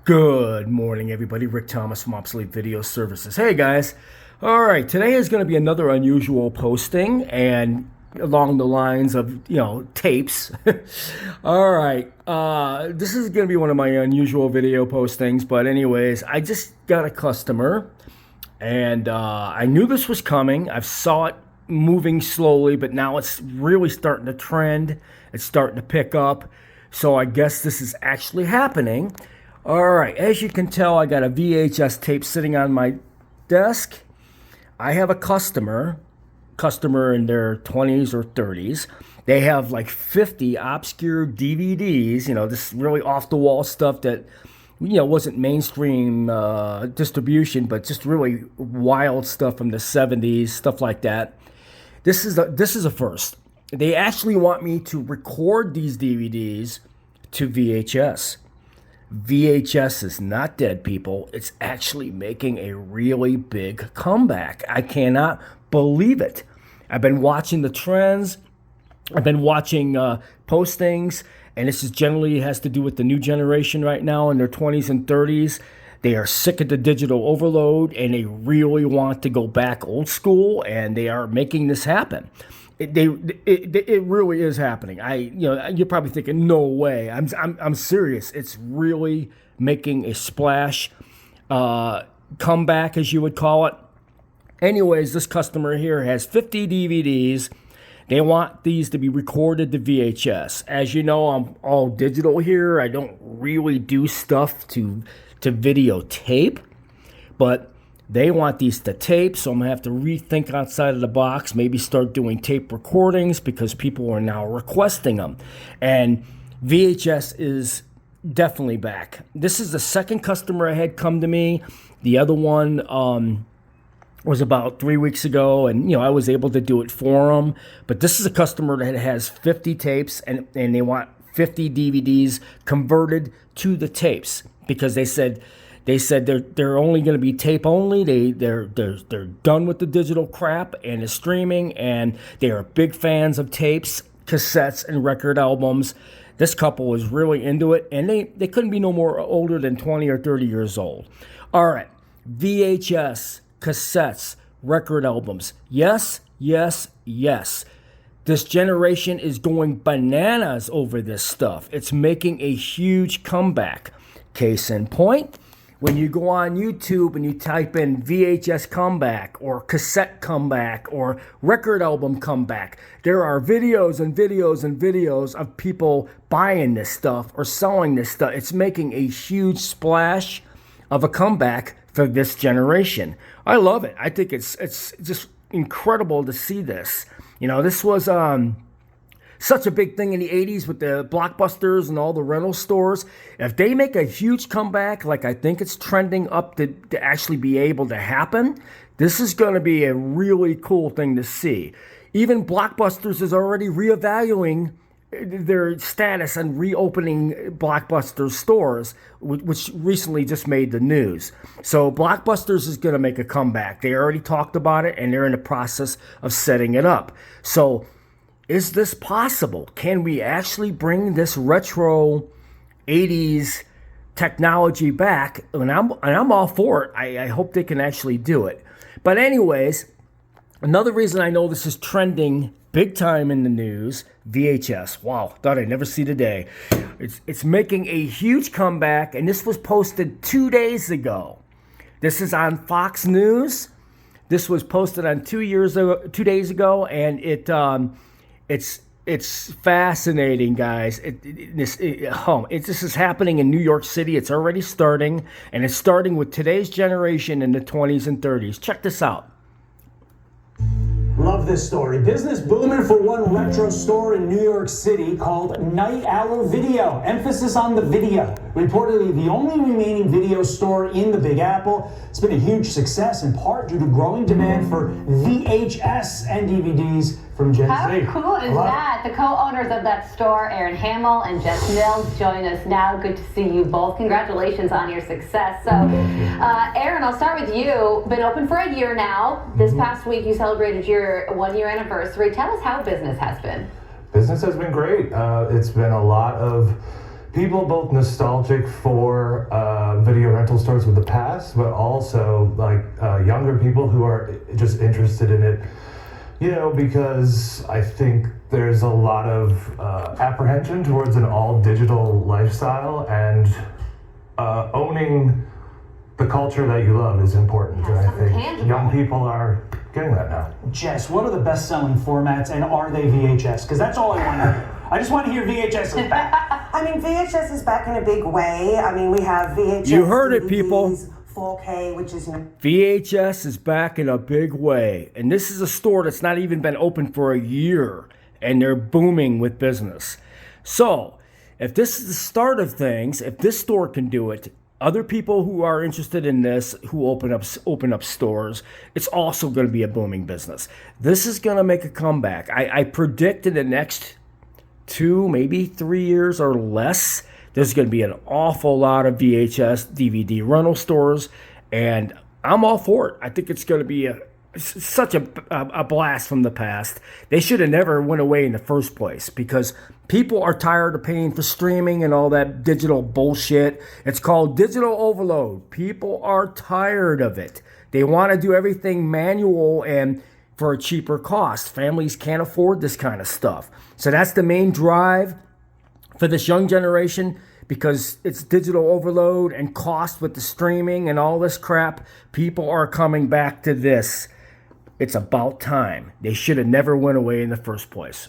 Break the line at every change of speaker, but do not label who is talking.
Good morning, everybody. Rick Thomas from Obsolete Video Services. Hey, guys. All right, today is going to be another unusual posting and along the lines of, tapes. All right, this is going to be one of my unusual video postings, but anyways, I just got a customer and I knew this was coming. I saw it moving slowly, but now it's really starting to trend. It's starting to pick up. So I guess this is actually happening. All right, as you can tell, I got a VHS tape sitting on my desk. I have a customer in their 20s or 30s. They have like 50 obscure DVDs, this really off-the-wall stuff that, wasn't mainstream distribution, but just really wild stuff from the 70s, stuff like that. This is a first. They actually want me to record these DVDs to VHS. VHS is not dead, people. It's actually making a really big comeback. I cannot believe it. I've been watching the trends. I've been watching postings, and this is generally has to do with the new generation right now in their 20s and 30s. They are sick of the digital overload, and they really want to go back old school, and they are making this happen. It really is happening. You're probably thinking, no way. I'm serious. It's really making a splash, comeback, as you would call it. Anyways, this customer here has 50 DVDs. They want these to be recorded to VHS. As you know, I'm all digital here. I don't really do stuff to videotape, but they want these to tape, so I'm going to have to rethink outside of the box, maybe start doing tape recordings because people are now requesting them. And VHS is definitely back. This is the second customer I had come to me. The other one was about 3 weeks ago, and I was able to do it for them. But this is a customer that has 50 tapes, and they want 50 DVDs converted to the tapes because they said they're only going to be tape only. They're done with the digital crap and the streaming, and they are big fans of tapes, cassettes, and record albums. This couple is really into it, and they couldn't be no more older than 20 or 30 years old. All right, VHS, cassettes, record albums. Yes, yes, yes. This generation is going bananas over this stuff. It's making a huge comeback. Case in point, when you go on YouTube and you type in VHS comeback or cassette comeback or record album comeback, there are videos and videos and videos of people buying this stuff or selling this stuff. It's making a huge splash of a comeback for this generation. I love it. I think it's just incredible to see this. This was such a big thing in the 80s with the Blockbusters and all the rental stores. If they make a huge comeback, like I think it's trending up to actually be able to happen, this is going to be a really cool thing to see. Even Blockbusters is already reevaluating their status and reopening Blockbuster stores, which recently just made the news. So Blockbusters is going to make a comeback. They already talked about it, and they're in the process of setting it up. So is this possible? Can we actually bring this retro 80s technology back? And I'm all for it. I hope they can actually do it. But anyways, another reason I know this is trending big time in the news, VHS. Wow, thought I'd never see the day. It's making a huge comeback, and this was posted 2 days ago. This is on Fox News. This was posted on 2 days ago, and it's fascinating, guys. This is happening in New York City. It's already starting, and it's starting with today's generation in the 20s and 30s. Check this out.
Love this story. Business booming for one retro store in New York City called Night Owl Video. Emphasis on the video. Reportedly the only remaining video store in the Big Apple. It's been a huge success in part due to growing demand for VHS and DVDs from Gen Z.
How cool is that? The co-owners of that store, Aaron Hamill and Jess Mills, join us now. Good to see you both. Congratulations on your success. So, Aaron, I'll start with you. Been open for a year now. This past week you celebrated your 1-year anniversary. Tell us how business has been.
Business has been great. It's been a lot of people both nostalgic for video rental stores of the past, but also like younger people who are just interested in it. Because I think there's a lot of apprehension towards an all digital lifestyle, and owning the culture that you love is important. And I think
tangible.
young people are getting that now.
Jess, what are the best-selling formats, and are they VHS? Because that's all I want to hear. I just want to hear VHS is back.
I mean, VHS is back in a big way. I mean, we have VHS.
You heard it,
DVDs,
people.
4K, which is
VHS is back in a big way. And this is a store that's not even been open for a year, and they're booming with business. So, if this is the start of things, if this store can do it, other people who are interested in this, who open up stores, it's also going to be a booming business. This is going to make a comeback. I predict in the next 2, maybe 3 years or less, there's going to be an awful lot of VHS DVD rental stores, and I'm all for it. I think it's going to be such a blast from the past. They should have never went away in the first place, because people are tired of paying for streaming and all that digital bullshit. It's called digital overload. People are tired of it. They want to do everything manual and for a cheaper cost. Families can't afford this kind of stuff. So that's the main drive for this young generation, because it's digital overload and cost with the streaming and all this crap. People are coming back to this. It's about time. They should have never went away in the first place.